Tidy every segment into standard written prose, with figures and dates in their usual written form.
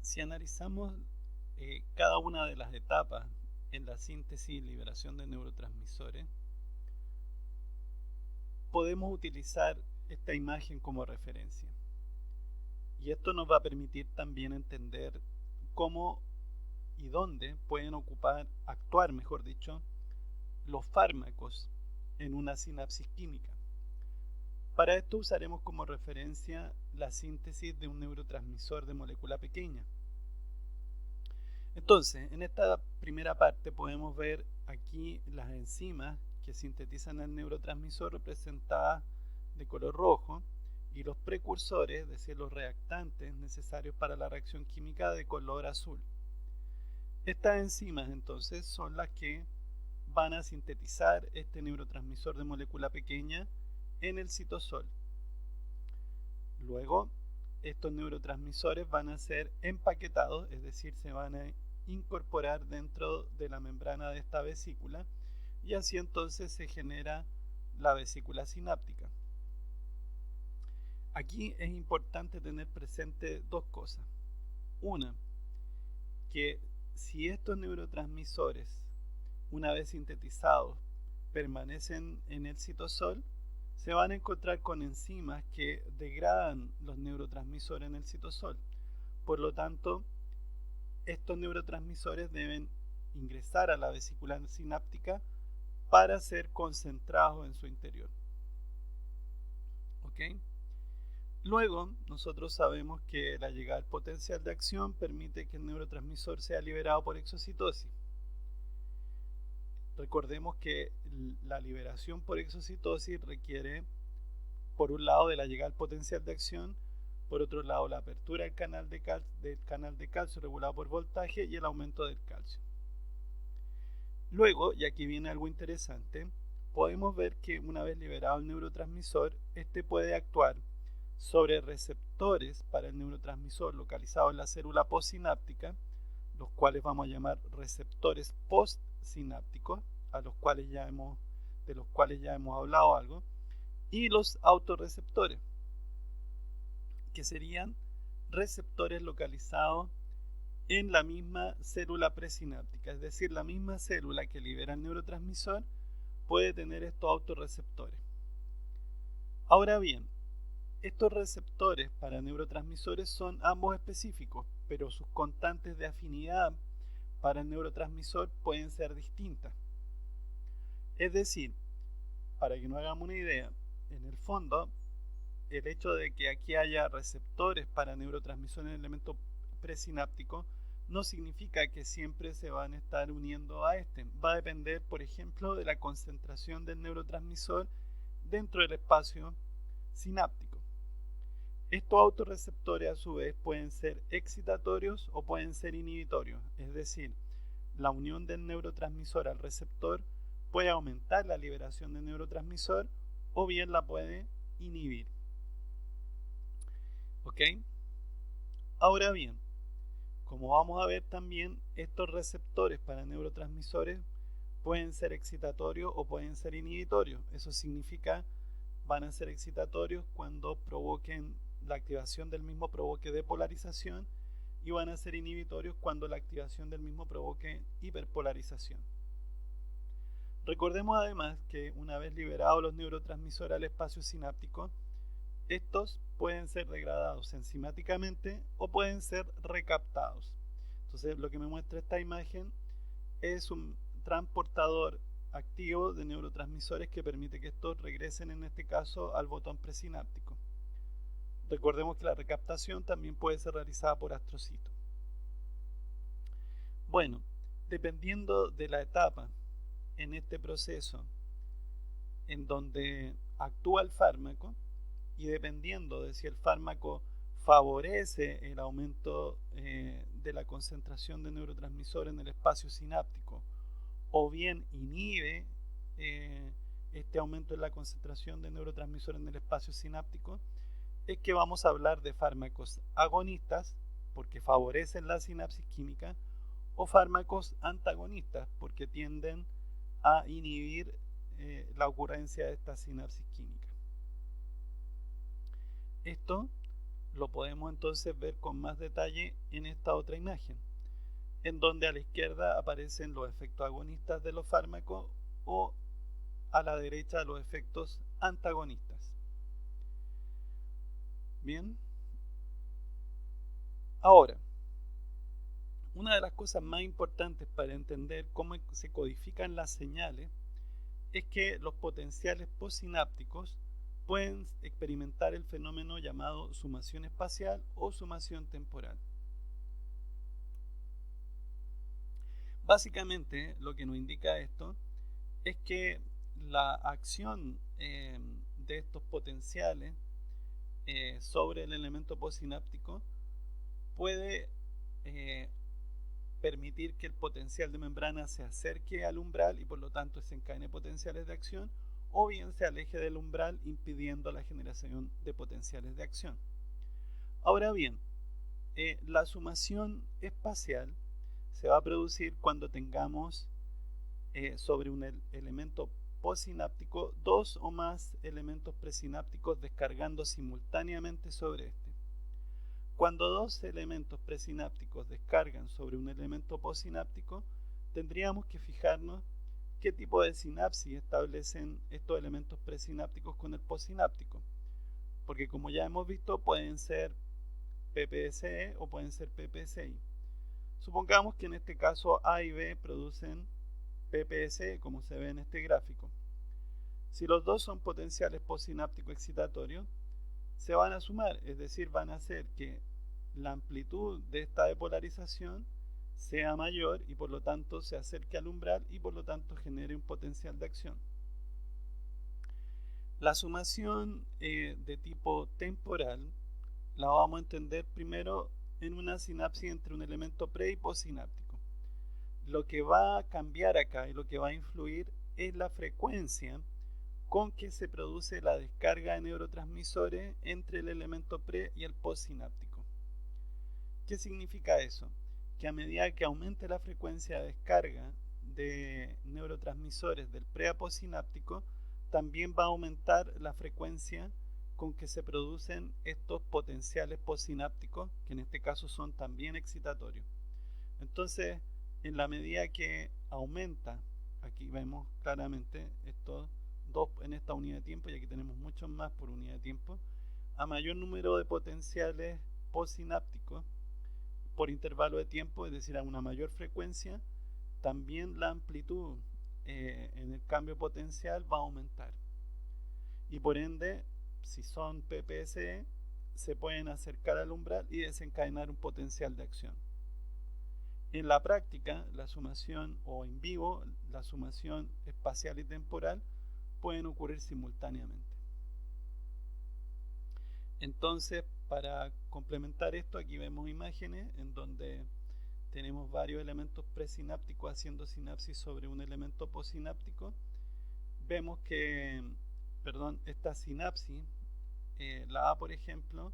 Si analizamos cada una de las etapas en la síntesis y liberación de neurotransmisores, podemos utilizar esta imagen como referencia. Y esto nos va a permitir también entender cómo y dónde pueden actuar, mejor dicho, los fármacos en una sinapsis química. Para esto usaremos como referencia la síntesis de un neurotransmisor de molécula pequeña. Entonces, en esta primera parte podemos ver aquí las enzimas que sintetizan el neurotransmisor representadas de color rojo y los precursores, es decir, los reactantes necesarios para la reacción química de color azul. Estas enzimas entonces son las que van a sintetizar este neurotransmisor de molécula pequeña en el citosol. Luego, estos neurotransmisores van a ser empaquetados, es decir, se van a incorporar dentro de la membrana de esta vesícula y así entonces se genera la vesícula sináptica. Aquí es importante tener presente dos cosas. Una, que si estos neurotransmisores, una vez sintetizados, permanecen en el citosol, se van a encontrar con enzimas que degradan los neurotransmisores en el citosol. Por lo tanto, estos neurotransmisores deben ingresar a la vesícula sináptica para ser concentrados en su interior. ¿Ok? Luego, nosotros sabemos que la llegada al potencial de acción permite que el neurotransmisor sea liberado por exocitosis. Recordemos que la liberación por exocitosis requiere, por un lado, de la llegada al potencial de acción, por otro lado, la apertura del canal de calcio regulado por voltaje y el aumento del calcio. Luego, y aquí viene algo interesante, podemos ver que una vez liberado el neurotransmisor, este puede actuar sobre receptores para el neurotransmisor localizados en la célula postsináptica, los cuales vamos a llamar receptores postsinápticos, de los cuales ya hemos hablado algo, y los autorreceptores, que serían receptores localizados en la misma célula presináptica, es decir, la misma célula que libera el neurotransmisor puede tener estos autorreceptores. Ahora bien, estos receptores para neurotransmisores son ambos específicos, pero sus constantes de afinidad para el neurotransmisor pueden ser distintas. Es decir, para que nos hagamos una idea, en el fondo, el hecho de que aquí haya receptores para neurotransmisores en el elemento presináptico no significa que siempre se van a estar uniendo a este. Va a depender, por ejemplo, de la concentración del neurotransmisor dentro del espacio sináptico. Estos autorreceptores a su vez pueden ser excitatorios o pueden ser inhibitorios, es decir, la unión del neurotransmisor al receptor puede aumentar la liberación del neurotransmisor o bien la puede inhibir. ¿Ok? Ahora bien, como vamos a ver también, estos receptores para neurotransmisores pueden ser excitatorios o pueden ser inhibitorios. Eso significa van a ser excitatorios cuando provoquen la activación del mismo provoque depolarización y van a ser inhibitorios cuando la activación del mismo provoque hiperpolarización. Recordemos además que una vez liberados los neurotransmisores al espacio sináptico, estos pueden ser degradados enzimáticamente o pueden ser recaptados. Entonces, lo que me muestra esta imagen es un transportador activo de neurotransmisores que permite que estos regresen, en este caso, al botón presináptico. Recordemos que la recaptación también puede ser realizada por astrocito. Bueno, dependiendo de la etapa en este proceso en donde actúa el fármaco y dependiendo de si el fármaco favorece el aumento de la concentración de neurotransmisor en el espacio sináptico o bien inhibe este aumento en la concentración de neurotransmisor en el espacio sináptico, es que vamos a hablar de fármacos agonistas porque favorecen la sinapsis química o fármacos antagonistas porque tienden a inhibir la ocurrencia de esta sinapsis química. Esto lo podemos entonces ver con más detalle en esta otra imagen, en donde a la izquierda aparecen los efectos agonistas de los fármacos o a la derecha los efectos antagonistas. Bien. Ahora, una de las cosas más importantes para entender cómo se codifican las señales es que los potenciales postsinápticos pueden experimentar el fenómeno llamado sumación espacial o sumación temporal. Básicamente, lo que nos indica esto es que la acción de estos potenciales sobre el elemento postsináptico puede permitir que el potencial de membrana se acerque al umbral y por lo tanto desencadene potenciales de acción, o bien se aleje del umbral impidiendo la generación de potenciales de acción. Ahora bien, la sumación espacial se va a producir cuando tengamos sobre un elemento postsináptico dos o más elementos presinápticos descargando simultáneamente sobre este. Cuando dos elementos presinápticos descargan sobre un elemento postsináptico, tendríamos que fijarnos qué tipo de sinapsis establecen estos elementos presinápticos con el postsináptico, porque como ya hemos visto pueden ser PPSE o pueden ser PPSI. Supongamos que en este caso A y B producen PPSE, como se ve en este gráfico. Si los dos son potenciales postsinápticos excitatorios, se van a sumar, es decir, van a hacer que la amplitud de esta depolarización sea mayor y por lo tanto se acerque al umbral y por lo tanto genere un potencial de acción. La sumación de tipo temporal la vamos a entender primero en una sinapsis entre un elemento pre y postsináptico. Lo que va a cambiar acá y lo que va a influir es la frecuencia con que se produce la descarga de neurotransmisores entre el elemento pre y el postsináptico. ¿Qué significa eso? Que a medida que aumente la frecuencia de descarga de neurotransmisores del pre a postsináptico, también va a aumentar la frecuencia con que se producen estos potenciales postsinápticos, que en este caso son también excitatorios. Entonces, en la medida que aumenta, aquí vemos claramente estos dos en esta unidad de tiempo, y aquí tenemos muchos más por unidad de tiempo, a mayor número de potenciales postsinápticos por intervalo de tiempo, es decir, a una mayor frecuencia, también la amplitud en el cambio potencial va a aumentar. Y por ende, si son PPSE, se pueden acercar al umbral y desencadenar un potencial de acción. En la práctica, la sumación, o en vivo, la sumación espacial y temporal pueden ocurrir simultáneamente. Entonces, para complementar esto, aquí vemos imágenes en donde tenemos varios elementos presinápticos haciendo sinapsis sobre un elemento postsináptico. Vemos que, esta sinapsis, la A por ejemplo,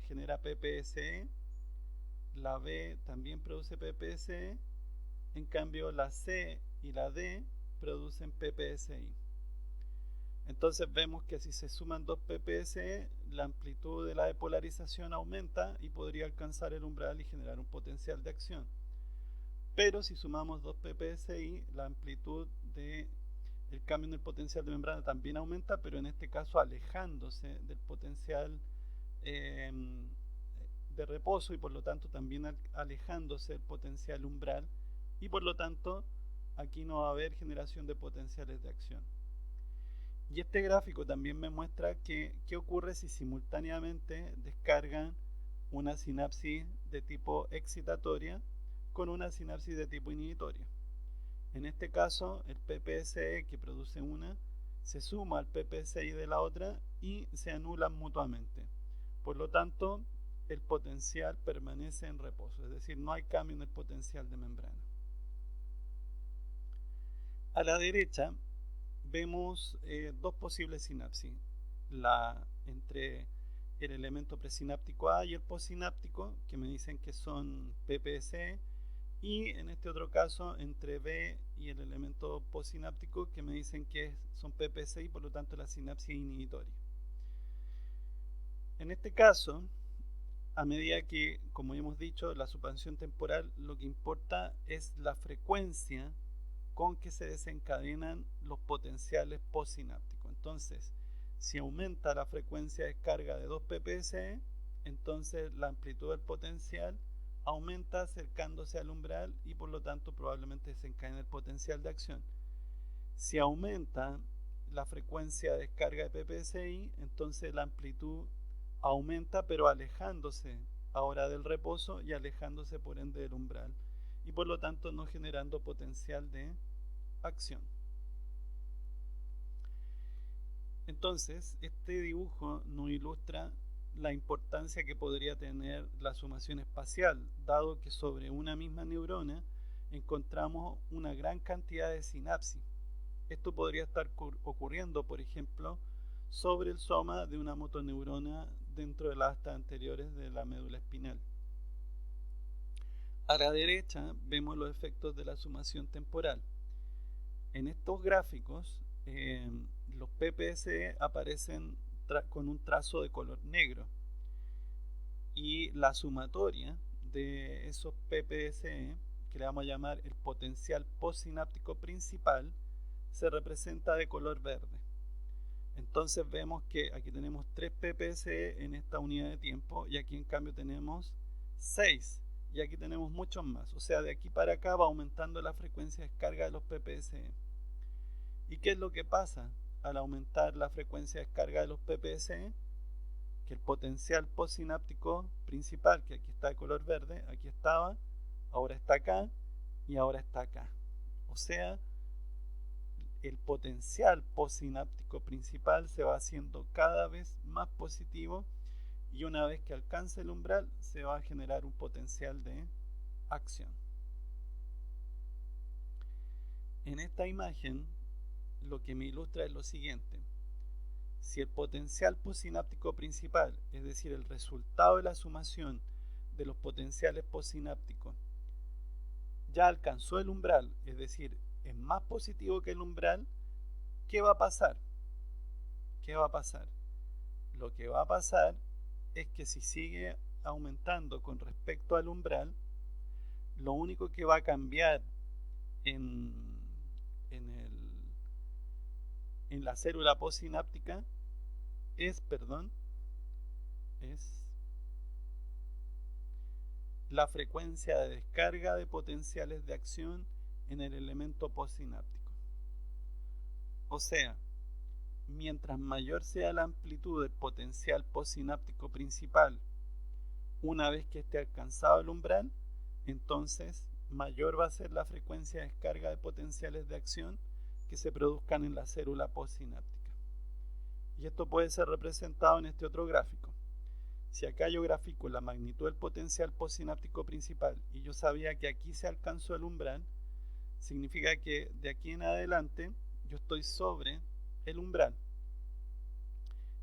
genera PPSE, la B también produce PPSE, en cambio la C y la D producen PPSI. Entonces vemos que si se suman dos PPSE, la amplitud de la depolarización aumenta y podría alcanzar el umbral y generar un potencial de acción. Pero si sumamos dos PPSI, la amplitud del cambio en el potencial de membrana también aumenta, pero en este caso alejándose del potencial de reposo y por lo tanto también alejándose del potencial umbral, y por lo tanto aquí no va a haber generación de potenciales de acción. Y este gráfico también me muestra qué ocurre si simultáneamente descargan una sinapsis de tipo excitatoria con una sinapsis de tipo inhibitoria. En este caso, el PPSE que produce una se suma al PPSI de la otra y se anulan mutuamente. Por lo tanto, el potencial permanece en reposo, es decir, no hay cambio en el potencial de membrana. A la derecha vemos dos posibles sinapsis, la entre el elemento presináptico A y el postsináptico, que me dicen que son PPSE, y en este otro caso entre B y el elemento postsináptico, que me dicen que son PPSI, por lo tanto la sinapsis inhibitoria. En este caso, a medida que, como hemos dicho, la suspensión temporal, lo que importa es la frecuencia con que se desencadenan los potenciales postsinápticos. Entonces, si aumenta la frecuencia de descarga de 2 ppse, entonces la amplitud del potencial aumenta acercándose al umbral y por lo tanto probablemente desencadene el potencial de acción. Si aumenta la frecuencia de descarga de ppsi, entonces la amplitud aumenta pero alejándose ahora del reposo y alejándose por ende del umbral y por lo tanto no generando potencial de acción. Entonces, este dibujo nos ilustra la importancia que podría tener la sumación espacial, dado que sobre una misma neurona encontramos una gran cantidad de sinapsis. Esto podría estar ocurriendo, por ejemplo, sobre el soma de una motoneurona dentro de las astas anteriores de la médula espinal. A la derecha vemos los efectos de la sumación temporal. En estos gráficos, los ppse aparecen con un trazo de color negro y la sumatoria de esos ppse, que le vamos a llamar el potencial postsináptico principal, se representa de color verde. Entonces vemos que aquí tenemos 3 ppse en esta unidad de tiempo y aquí en cambio tenemos 6 y aquí tenemos muchos más. O sea, de aquí para acá va aumentando la frecuencia de descarga de los ppse. ¿Y qué es lo que pasa al aumentar la frecuencia de descarga de los ppse? Que el potencial postsináptico principal, que aquí está de color verde, aquí estaba, ahora está acá y ahora está acá. O sea, el potencial postsináptico principal se va haciendo cada vez más positivo y una vez que alcance el umbral se va a generar un potencial de acción. En esta imagen lo que me ilustra es lo siguiente: si el potencial postsináptico principal, es decir, el resultado de la sumación de los potenciales postsinápticos, ya alcanzó el umbral, es decir, es más positivo que el umbral, ¿qué va a pasar? ¿Qué va a pasar? Lo que va a pasar es que si sigue aumentando con respecto al umbral, lo único que va a cambiar en, en la célula postsináptica es la frecuencia de descarga de potenciales de acción en el elemento postsináptico. O sea, mientras mayor sea la amplitud del potencial postsináptico principal una vez que esté alcanzado el umbral, entonces mayor va a ser la frecuencia de descarga de potenciales de acción que se produzcan en la célula postsináptica. Y esto puede ser representado en este otro gráfico. Si acá yo grafico la magnitud del potencial postsináptico principal y yo sabía que aquí se alcanzó el umbral, significa que de aquí en adelante yo estoy sobre el umbral.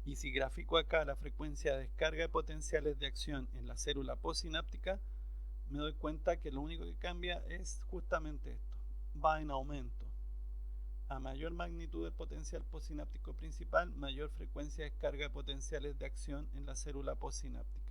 Y si grafico acá la frecuencia de descarga de potenciales de acción en la célula postsináptica, me doy cuenta que lo único que cambia es justamente esto, va en aumento. A mayor magnitud del potencial postsináptico principal, mayor frecuencia de descarga de potenciales de acción en la célula postsináptica.